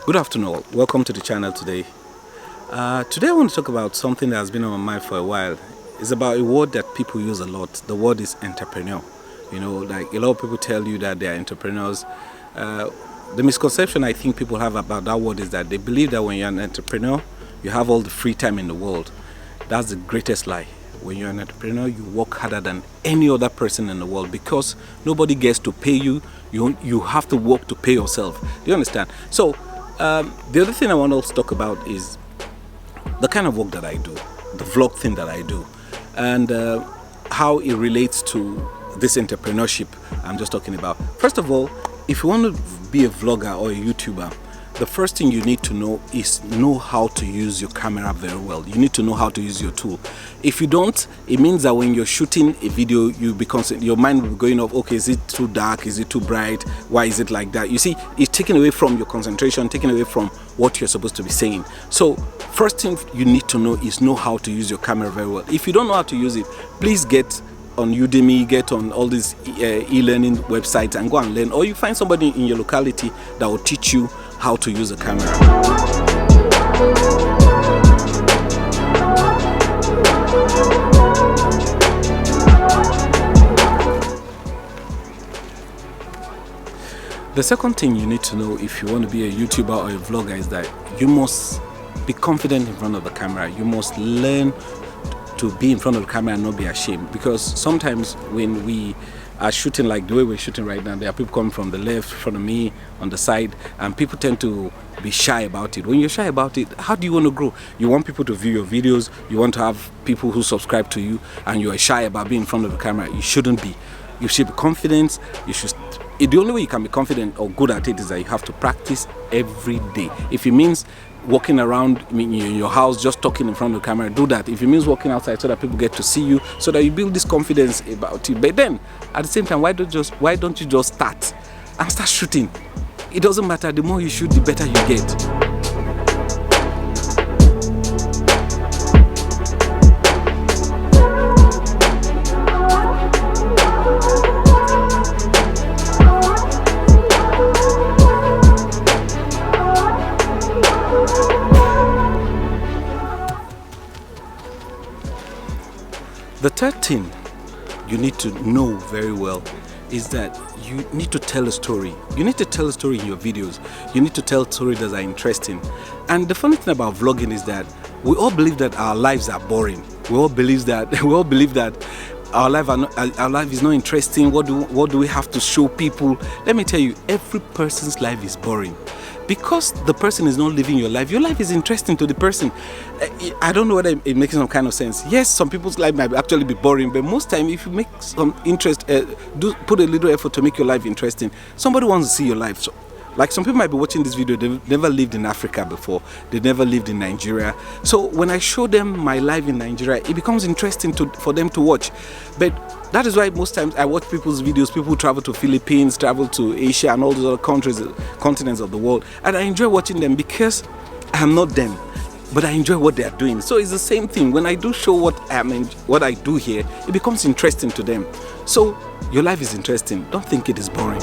Good afternoon all. Welcome to the channel today. Today I want to talk about something that has been on my mind for a while. It's about a word that people use a lot. The word is entrepreneur. You know, like a lot of people tell you that they are entrepreneurs. The misconception I think people have about that word is that they believe that when you're an entrepreneur, you have all the free time in the world. That's the greatest lie. When you're an entrepreneur, you work harder than any other person in the world because nobody gets to pay you. You have to work to pay yourself. Do you understand? So the other thing I want to also talk about is the kind of work that I do, the vlog thing that I do, and how it relates to this entrepreneurship I'm just talking about. First of all, if you want to be a vlogger or a YouTuber, the first thing you need to know is know how to use your camera very well. You need to know how to use your tool. If you don't, it means that when you're shooting a video, your mind will be going off, okay, is it too dark? Is it too bright? Why is it like that? You see, it's taken away from your concentration, taken away from what you're supposed to be saying. So first thing you need to know is know how to use your camera very well. If you don't know how to use it, please get on Udemy, get on all these e-learning websites and go and learn, or you find somebody in your locality that will teach you how to use a camera. The second thing you need to know if you want to be a YouTuber or a vlogger is that you must be confident in front of the camera. You must learn to be in front of the camera and not be ashamed, because sometimes when we are shooting like the way we're shooting right now, there are people coming from the left, in front of me, on the side, and people tend to be shy about it. When you're shy about it, how do you want to grow? You want people to view your videos, you want to have people who subscribe to you, and you're shy about being in front of the camera. You shouldn't be. You should be confident. The only way you can be confident or good at it is that you have to practice every day. If it means walking around in your house just talking in front of the camera, do that. If it means walking outside so that people get to see you, so that you build this confidence about it. But then at the same time, why don't you just start and start shooting? It doesn't matter. The more you shoot, the better you get. The third thing you need to know very well is that you need to tell a story. You need to tell a story in your videos. You need to tell stories that are interesting. And the funny thing about vlogging is that we all believe that our lives are boring. We all believe that our life is not interesting. What do we have to show people? Let me tell you, every person's life is boring. Because the person is not living your life is interesting to the person. I don't know whether it makes some kind of sense. Yes, some people's life might actually be boring, but most time if you make some interest, put a little effort to make your life interesting, somebody wants to see your life. So, like some people might be watching this video, they've never lived in Africa before, they never lived in Nigeria. So when I show them my life in Nigeria, it becomes interesting for them to watch. But that is why most times I watch people's videos. People travel to Philippines, travel to Asia and all those other continents of the world, and I enjoy watching them because I am not them, but I enjoy what they are doing. So it's the same thing. When I do show what I do here, it becomes interesting to them. So your life is interesting. Don't think it is boring.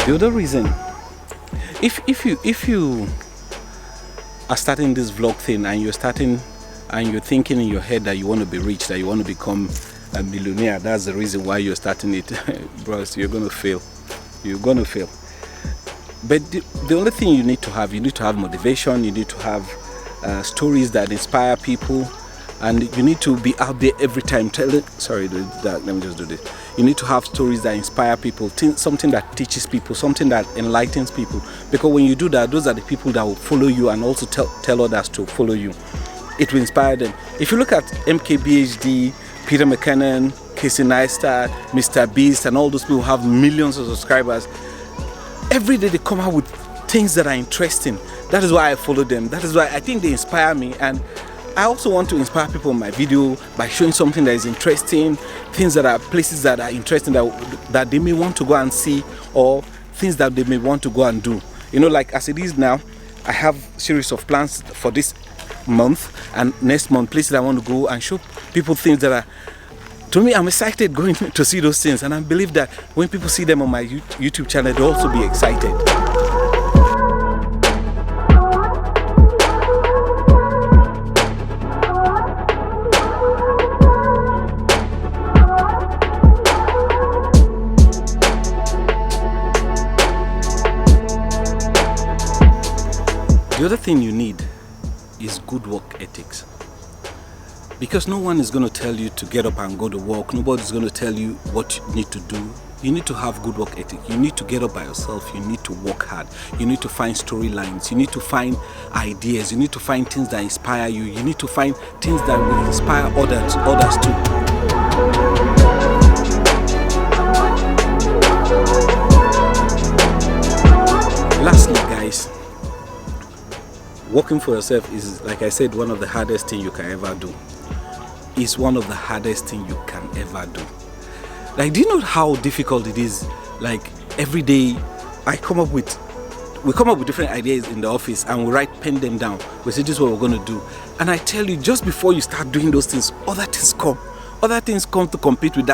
The other reason, if you are starting this vlog thing and you're thinking in your head that you want to be rich, that you want to become a millionaire, that's the reason why you're starting it, bros, you're gonna fail. You're gonna fail. But the only thing you need to have motivation. You need to have stories that inspire people. and you need to be out there every time telling. Sorry, let me just do this. You need to have stories that inspire people, something that teaches people, something that enlightens people. Because when you do that, those are the people that will follow you and also tell others to follow you. It will inspire them. If you look at MKBHD, Peter McKinnon, Casey Neistat, Mr. Beast, and all those people who have millions of subscribers, every day they come out with things that are interesting. That is why I follow them. That is why I think they inspire me. And I also want to inspire people in my video by showing something that is interesting, things that are places that are interesting that they may want to go and see, or things that they may want to go and do. You know, like as it is now, I have a series of plans for this month and next month, places I want to go and show people things that are, to me, I'm excited going to see those things, and I believe that when people see them on my YouTube channel, they'll also be excited. The other thing you need is good work ethics. Because no one is going to tell you to get up and go to work. Nobody's going to tell you what you need to do. You need to have good work ethic. You need to get up by yourself. You need to work hard. You need to find storylines. You need to find ideas. You need to find things that inspire you. You need to find things that will inspire others too. Lastly, guys, working for yourself is, like I said, one of the hardest things you can ever do. It's one of the hardest things you can ever do. Like, do you know how difficult it is? Like, every day we come up with different ideas in the office, and we pen them down. We say, this is what we're going to do. And I tell you, just before you start doing those things, other things come. Other things come to compete with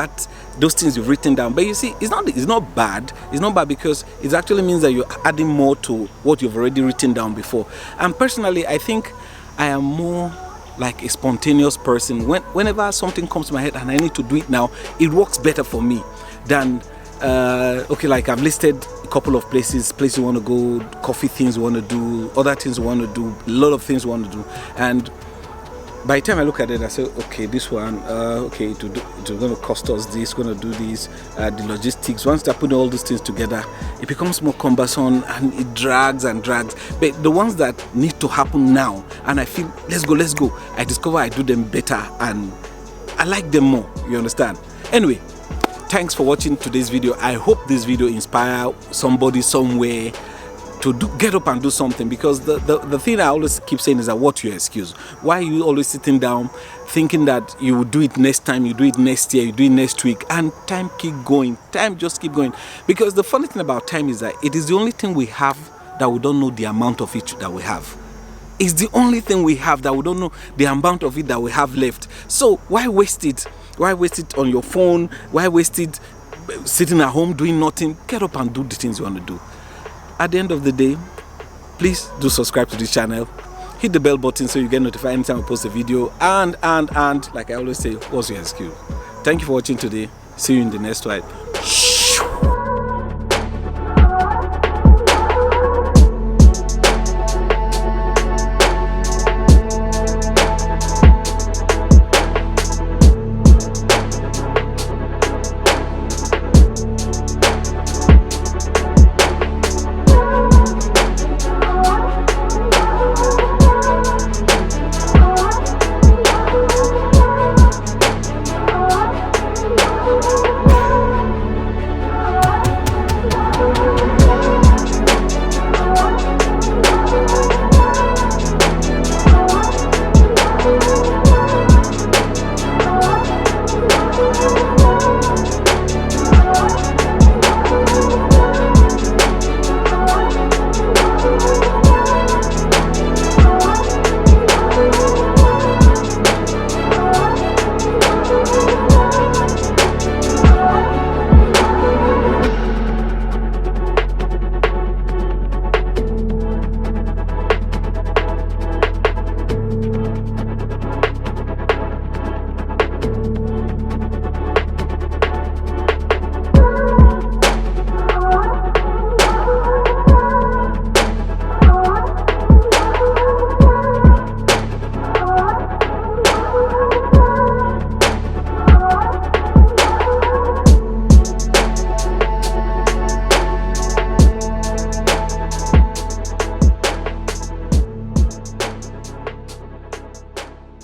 those things you've written down. But you see, it's not bad. It's not bad because it actually means that you're adding more to what you've already written down before. And personally, I think I am more like a spontaneous person. Whenever something comes to my head and I need to do it now, it works better for me than okay, like I've listed a couple of places you want to go, coffee things you want to do, other things you want to do, a lot of things you want to do. And by the time I look at it, I say, okay, this one, okay, it's going to cost us this, going to do this, the logistics. Once I put all these things together, it becomes more cumbersome and it drags and drags. But the ones that need to happen now, and I feel, let's go, I discover I do them better and I like them more, you understand? Anyway, thanks for watching today's video. I hope this video inspires somebody somewhere to get up and do something, because the thing I always keep saying is that, what's your excuse? Why are you always sitting down thinking that you will do it next time, you do it next year, you do it next week, and time just keep going? Because the funny thing about time is that it is the only thing we have that we don't know the amount of it that we have. It's the only thing we have that we don't know the amount of it that we have left. So why waste it? Why waste it on your phone? Why waste it sitting at home doing nothing? Get up and do the things you want to do. At the end of the day, please do subscribe to this channel. Hit the bell button so you get notified anytime I post a video. And like I always say, what's your excuse? Thank you for watching today. See you in the next one.